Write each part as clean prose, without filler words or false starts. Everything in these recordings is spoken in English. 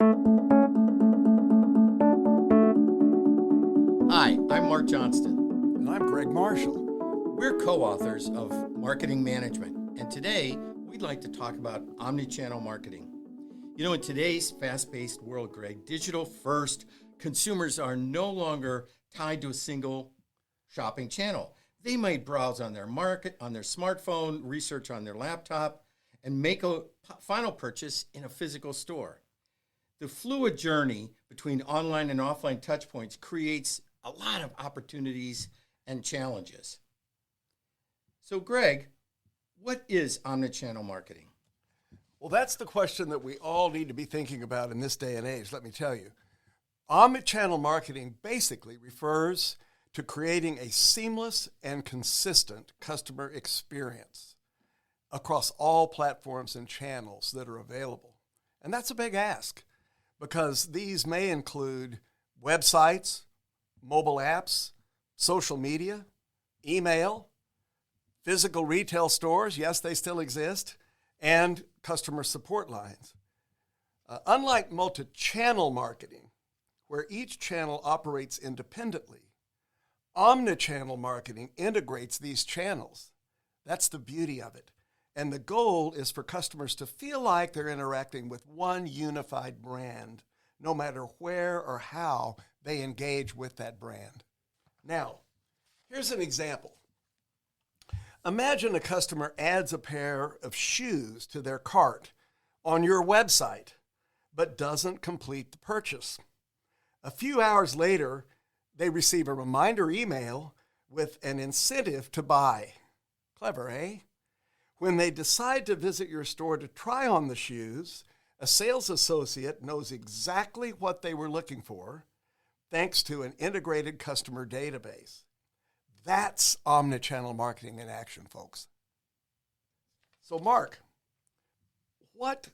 Hi, I'm Mark Johnston. And I'm Greg Marshall. We're co-authors of Marketing Management, and today we'd like to talk about omnichannel marketing. You know, in today's fast-paced world, Greg, digital-first consumers are no longer tied to a single shopping channel. They might browse on their smartphone, research on their laptop, and make a final purchase in a physical store. The fluid journey between online and offline touchpoints creates a lot of opportunities and challenges. So, Greg, what is omnichannel marketing? Well, that's the question that we all need to be thinking about in this day and age, let me tell you. Omnichannel marketing basically refers to creating a seamless and consistent customer experience across all platforms and channels that are available. And that's a big ask because these may include websites, mobile apps, social media, email, physical retail stores, yes, they still exist, and customer support lines. Unlike multi-channel marketing, where each channel operates independently, omnichannel marketing integrates these channels. That's the beauty of it. And the goal is for customers to feel like they're interacting with one unified brand, no matter where or how they engage with that brand. Now, here's an example. Imagine a customer adds a pair of shoes to their cart on your website, but doesn't complete the purchase. A few hours later, they receive a reminder email with an incentive to buy. Clever, eh? When they decide to visit your store to try on the shoes, a sales associate knows exactly what they were looking for, thanks to an integrated customer database. That's omnichannel marketing in action, folks. So, Mark, what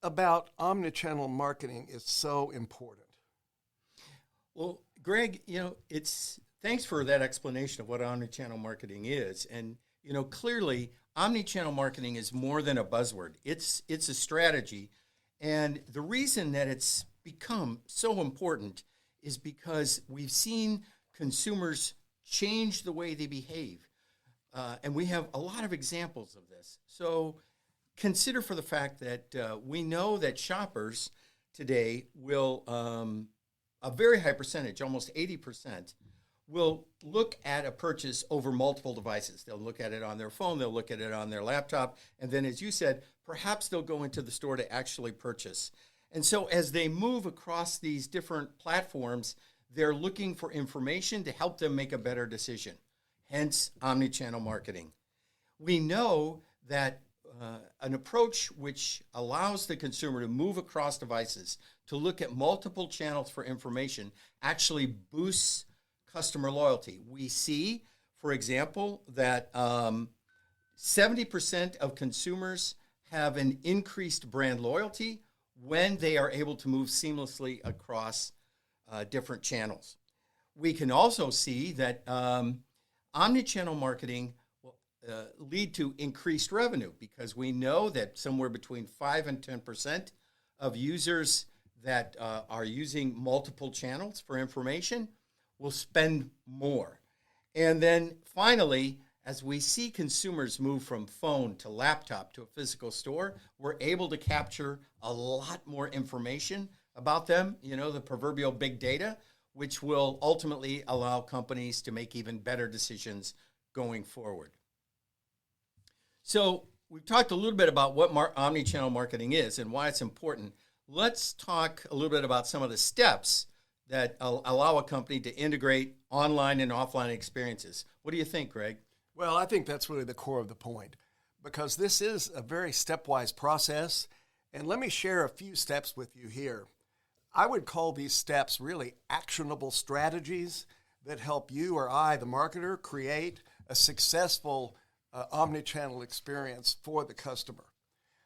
about omnichannel marketing is so important? Well, Greg, thanks for that explanation of what omnichannel marketing is. And, clearly, omnichannel marketing is more than a buzzword. It's a strategy. And the reason that it's become so important is because we've seen consumers change the way they behave. And we have a lot of examples of this. So consider for the fact that we know that shoppers today will, a very high percentage, almost 80%, will look at a purchase over multiple devices. They'll look at it on their phone, they'll look at it on their laptop, and then, as you said, perhaps they'll go into the store to actually purchase. And so as they move across these different platforms, they're looking for information to help them make a better decision, hence omnichannel marketing. We know that an approach which allows the consumer to move across devices, to look at multiple channels for information, actually boosts customer loyalty. We see, for example, that 70% of consumers have an increased brand loyalty when they are able to move seamlessly across different channels. We can also see that omnichannel marketing will lead to increased revenue because we know that somewhere between 5 and 10% of users that are using multiple channels for information will spend more. And then finally, as we see consumers move from phone to laptop to a physical store, we're able to capture a lot more information about them, the proverbial big data, which will ultimately allow companies to make even better decisions going forward. So we've talked a little bit about what omnichannel marketing is and why it's important. Let's talk a little bit about some of the steps that allow a company to integrate online and offline experiences. What do you think, Greg? Well, I think that's really the core of the point because this is a very stepwise process. And let me share a few steps with you here. I would call these steps really actionable strategies that help you or I, the marketer, create a successful omnichannel experience for the customer.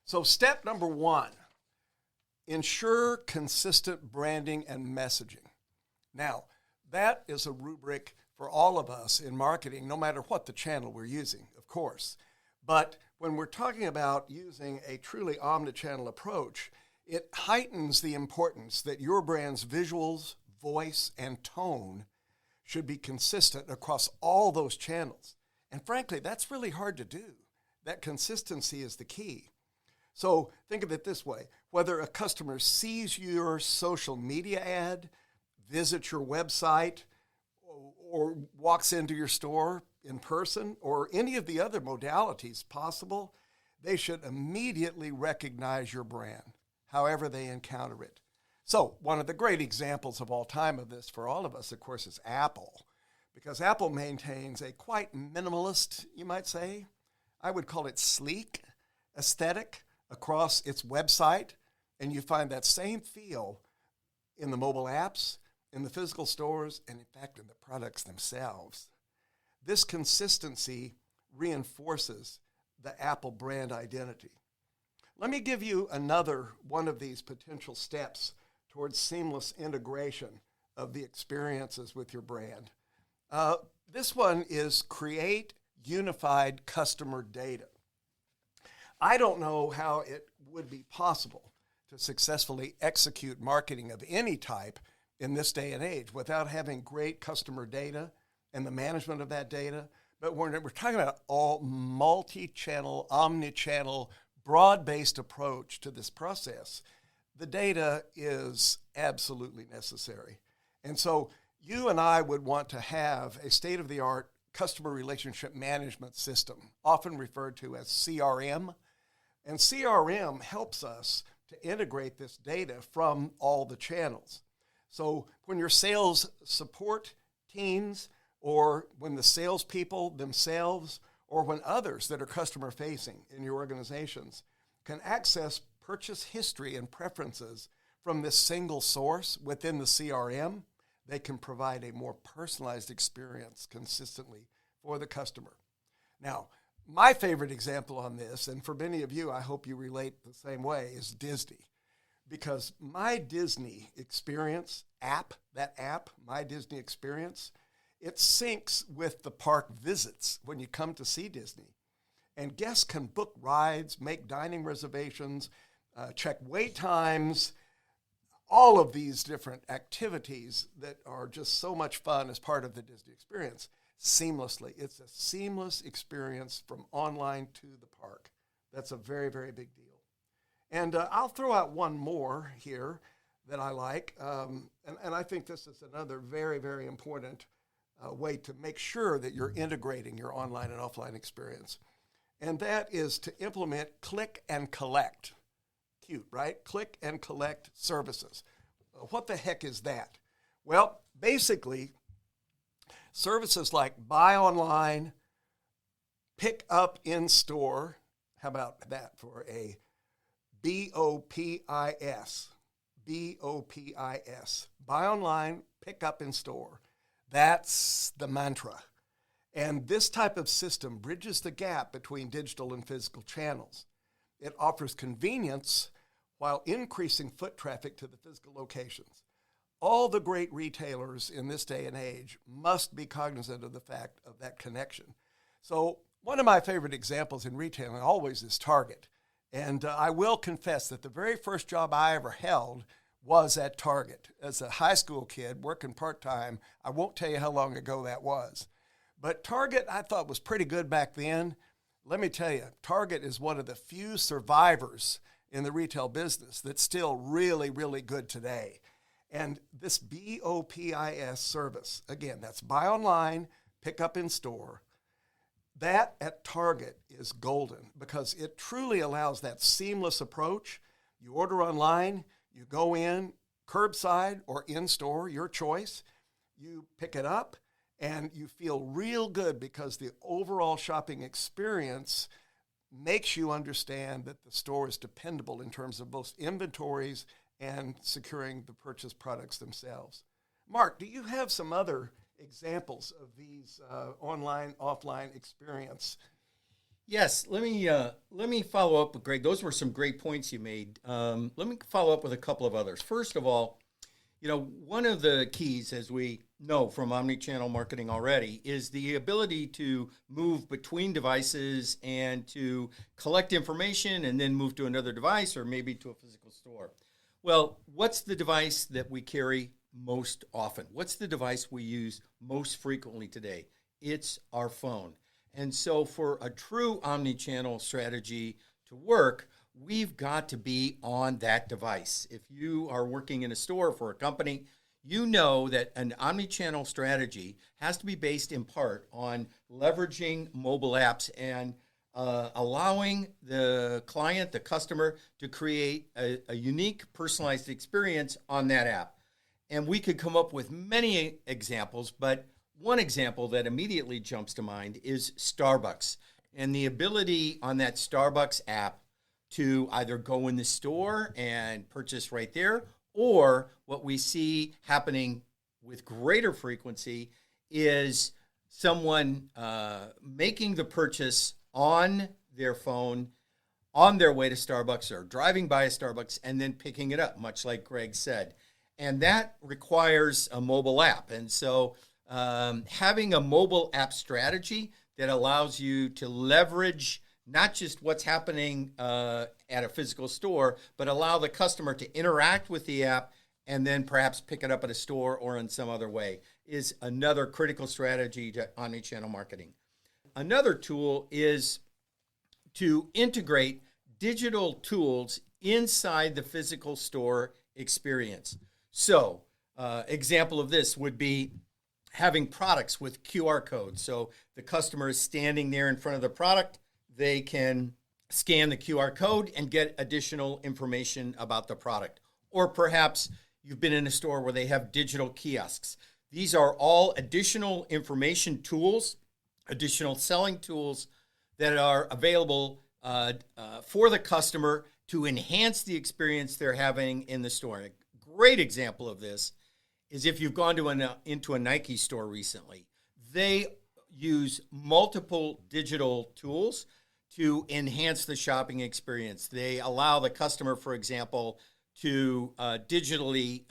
So step number one, ensure consistent branding and messaging. Now, that is a rubric for all of us in marketing, no matter what the channel we're using, of course. But when we're talking about using a truly omnichannel approach, It heightens the importance that your brand's visuals, voice, and tone should be consistent across all those channels. And frankly, that's really hard to do. That consistency is the key. So think of it this way. Whether a customer sees your social media ad, visits your website, or walks into your store in person, or any of the other modalities possible, they should immediately recognize your brand, however they encounter it. So one of the great examples of all time of this for all of us, of course, is Apple, because Apple maintains a quite minimalist, you might say, I would call it sleek aesthetic across its website, and you find that same feel in the mobile apps, in the physical stores, and in fact in the products themselves. This consistency reinforces the Apple brand identity. Let me give you another one of these potential steps towards seamless integration of the experiences with your brand. This one is create unified customer data. I don't know how it would be possible to successfully execute marketing of any type in this day and age without having great customer data and the management of that data. But we're talking about all multi-channel, omnichannel, broad-based approach to this process. The data is absolutely necessary. And so you and I would want to have a state-of-the-art customer relationship management system, often referred to as CRM. And CRM helps us to integrate this data from all the channels. So when your sales support teams, or when the salespeople themselves, or when others that are customer-facing in your organizations can access purchase history and preferences from this single source within the CRM, they can provide a more personalized experience consistently for the customer. Now, my favorite example on this, and for many of you, I hope you relate the same way, is Disney. Because My Disney Experience app, My Disney Experience, it syncs with the park visits when you come to see Disney. And guests can book rides, make dining reservations, check wait times, all of these different activities that are just so much fun as part of the Disney experience seamlessly. It's a seamless experience from online to the park. That's a very, very big deal. And I'll throw out one more here that I like. And I think this is another very, very important way to make sure that you're integrating your online and offline experience. And that is to implement click and collect. Cute, right? Click and collect services. What the heck is that? Well, basically, services like buy online, pick up in store. How about that for a BOPIS? BOPIS. Buy online, pick up in store. That's the mantra. And this type of system bridges the gap between digital and physical channels. It offers convenience while increasing foot traffic to the physical locations. All the great retailers in this day and age must be cognizant of the fact of that connection. So one of my favorite examples in retailing always is Target. And I will confess that the very first job I ever held was at Target. As a high school kid working part-time, I won't tell you how long ago that was. But Target, I thought, was pretty good back then. Let me tell you, Target is one of the few survivors in the retail business that's still really, really good today. And this BOPIS service, again, that's buy online, pick up in store. That at Target is golden because it truly allows that seamless approach. You order online, you go in, curbside or in-store, your choice. You pick it up, and you feel real good because the overall shopping experience makes you understand that the store is dependable in terms of both inventories and securing the purchased products themselves. Mark, do you have some other examples of these online, offline experience? Yes, let me follow up with Greg. Those were some great points you made. Let me follow up with a couple of others. First of all, One of the keys, as we know from omnichannel marketing already, is the ability to move between devices and to collect information and then move to another device or maybe to a physical store. Well, what's the device that we carry most often? What's the device we use most frequently today? It's our phone. And so for a true omnichannel strategy to work, we've got to be on that device. If you are working in a store for a company, you know that an omnichannel strategy has to be based in part on leveraging mobile apps and allowing the client, the customer, to create a unique personalized experience on that app. And we could come up with many examples, but one example that immediately jumps to mind is Starbucks and the ability on that Starbucks app to either go in the store and purchase right there, or what we see happening with greater frequency is someone making the purchase on their phone on their way to Starbucks or driving by a Starbucks and then picking it up, much like Greg said. And that requires a mobile app. And so having a mobile app strategy that allows you to leverage not just what's happening at a physical store, but allow the customer to interact with the app and then perhaps pick it up at a store or in some other way is another critical strategy to omnichannel marketing. Another tool is to integrate digital tools inside the physical store experience. So, example of this would be having products with QR codes. So the customer is standing there in front of the product. They can scan the QR code and get additional information about the product. Or perhaps you've been in a store where they have digital kiosks. These are all additional information tools, additional selling tools that are available for the customer to enhance the experience they're having in the store. A great example of this is if you've gone to into a Nike store recently. They use multiple digital tools to enhance the shopping experience. They allow the customer, for example, to digitally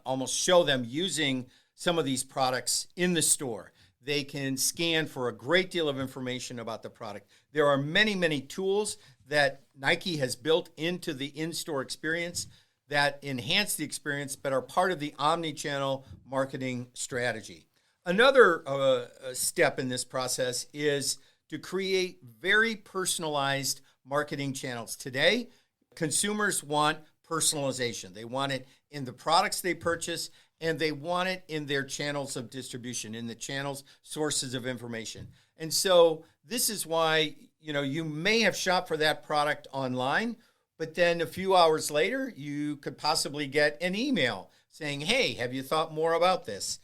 almost show them using some of these products in the store. They can scan for a great deal of information about the product. There are many, many tools that Nike has built into the in-store experience that enhance the experience but are part of the omnichannel marketing strategy. Another step in this process is to create very personalized marketing channels. Today, consumers want personalization. They want it in the products they purchase, and they want it in their channels of distribution, in the channels, sources of information. And so this is why, you may have shopped for that product online, but then a few hours later, you could possibly get an email saying, hey, have you thought more about this?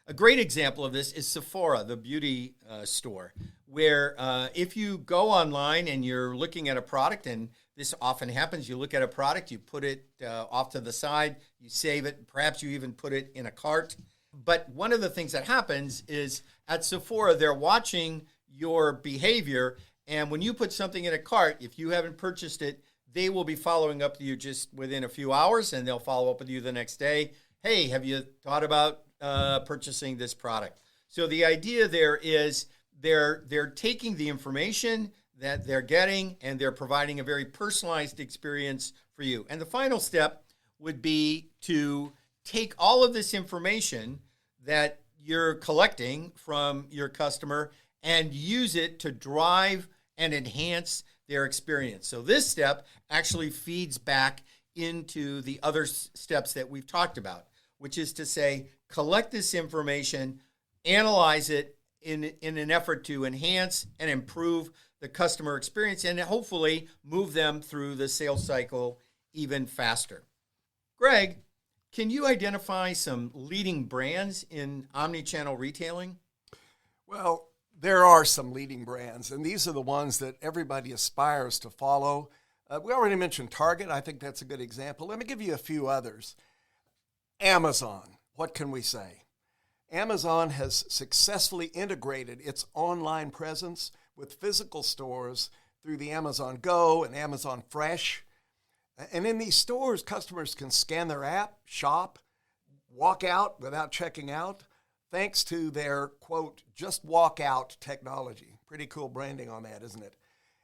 A great example of this is Sephora, the beauty store, where if you go online and you're looking at a product, and this often happens, you look at a product, you put it off to the side, you save it, perhaps you even put it in a cart. But one of the things that happens is at Sephora, they're watching your behavior, and when you put something in a cart, if you haven't purchased it, they will be following up with you just within a few hours, and they'll follow up with you the next day. Hey, have you thought about purchasing this product? So the idea there is they're taking the information that they're getting and they're providing a very personalized experience for you. And the final step would be to take all of this information that you're collecting from your customer and use it to drive and enhance their experience. So this step actually feeds back into the other steps that we've talked about, which is to say, collect this information, analyze it in an effort to enhance and improve the customer experience, and hopefully move them through the sales cycle even faster. Greg, can you identify some leading brands in omnichannel retailing? Well, there are some leading brands, and these are the ones that everybody aspires to follow. We already mentioned Target. I think that's a good example. Let me give you a few others. Amazon. What can we say? Amazon has successfully integrated its online presence with physical stores through the Amazon Go and Amazon Fresh. And in these stores, customers can scan their app, shop, walk out without checking out, thanks to their, quote, just walk out technology. Pretty cool branding on that, isn't it?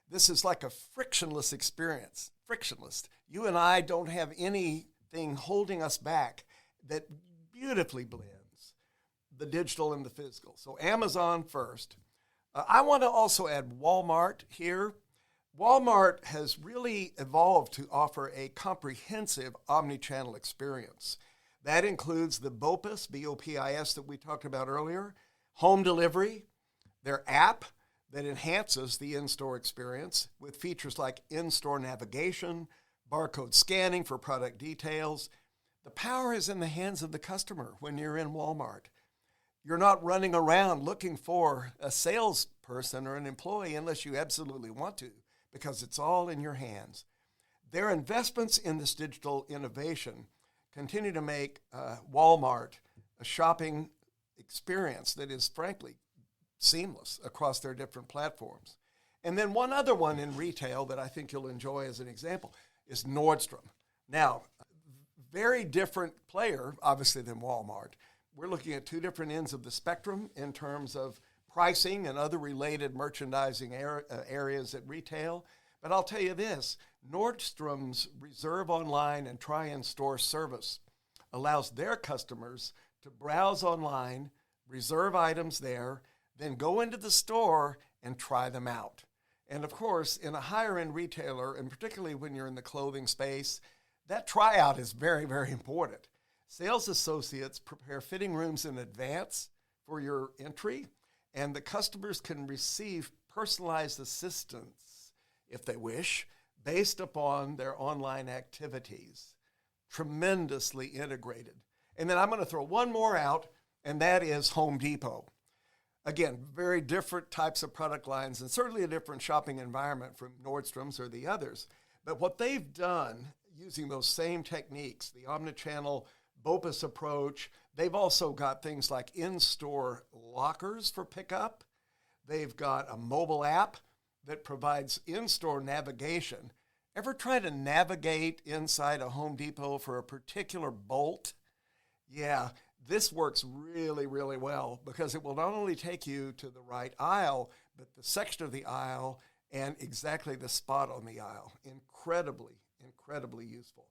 This is like a frictionless experience. Frictionless. You and I don't have anything holding us back that beautifully blends the digital and the physical. So Amazon first. I want to also add Walmart here. Walmart has really evolved to offer a comprehensive omnichannel experience. That includes the BOPIS, B-O-P-I-S, that we talked about earlier, home delivery, their app that enhances the in-store experience with features like in-store navigation, barcode scanning for product details. The power is in the hands of the customer when you're in Walmart. You're not running around looking for a salesperson or an employee unless you absolutely want to, because it's all in your hands. Their investments in this digital innovation continue to make Walmart a shopping experience that is, frankly, seamless across their different platforms. And then one other one in retail that I think you'll enjoy as an example is Nordstrom. Now, very different player, obviously, than Walmart. We're looking at two different ends of the spectrum in terms of pricing and other related merchandising areas at retail. But I'll tell you this, Nordstrom's Reserve Online and Try in Store service allows their customers to browse online, reserve items there, then go into the store and try them out. And of course, in a higher end retailer, and particularly when you're in the clothing space, that tryout is very, very important. Sales associates prepare fitting rooms in advance for your entry, and the customers can receive personalized assistance, if they wish, based upon their online activities. Tremendously integrated. And then I'm going to throw one more out, and that is Home Depot. Again, very different types of product lines and certainly a different shopping environment from Nordstrom's or the others. But what they've done using those same techniques, the omnichannel BOPIS approach, they've also got things like in-store lockers for pickup. They've got a mobile app that provides in-store navigation. Ever try to navigate inside a Home Depot for a particular bolt? Yeah, this works really, really well because it will not only take you to the right aisle, but the section of the aisle and exactly the spot on the aisle. Incredibly, incredibly useful.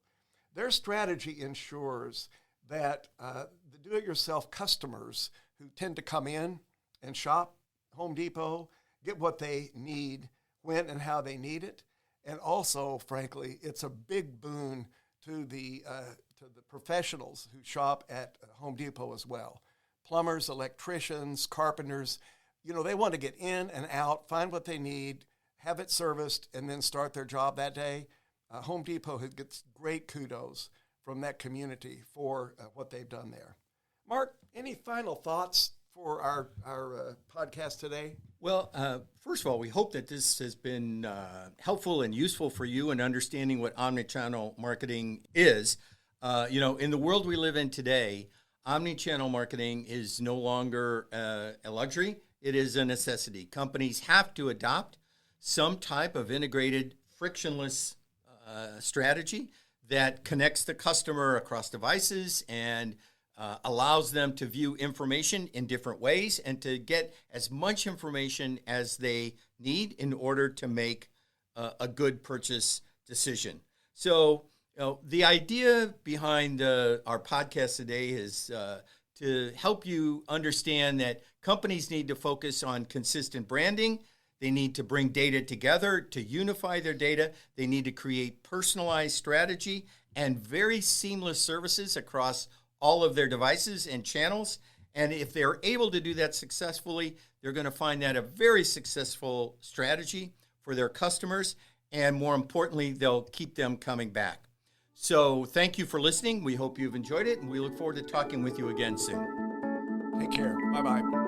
Their strategy ensures that the do-it-yourself customers who tend to come in and shop Home Depot get what they need, when and how they need it. And also, frankly, it's a big boon to the professionals who shop at Home Depot as well. Plumbers, electricians, carpenters, they want to get in and out, find what they need, have it serviced, and then start their job that day. Home Depot gets great kudos from that community for what they've done there. Mark, any final thoughts for our podcast today? Well, first of all, we hope that this has been helpful and useful for you in understanding what omnichannel marketing is. In the world we live in today, omnichannel marketing is no longer a luxury. It is a necessity. Companies have to adopt some type of integrated, frictionless strategy that connects the customer across devices and allows them to view information in different ways and to get as much information as they need in order to make a good purchase decision. So, the idea behind our podcast today is to help you understand that companies need to focus on consistent branding. They need to bring data together to unify their data. They need to create personalized strategy and very seamless services across all of their devices and channels. And if they're able to do that successfully, they're going to find that a very successful strategy for their customers. And more importantly, they'll keep them coming back. So thank you for listening. We hope you've enjoyed it, and we look forward to talking with you again soon. Take care. Bye-bye.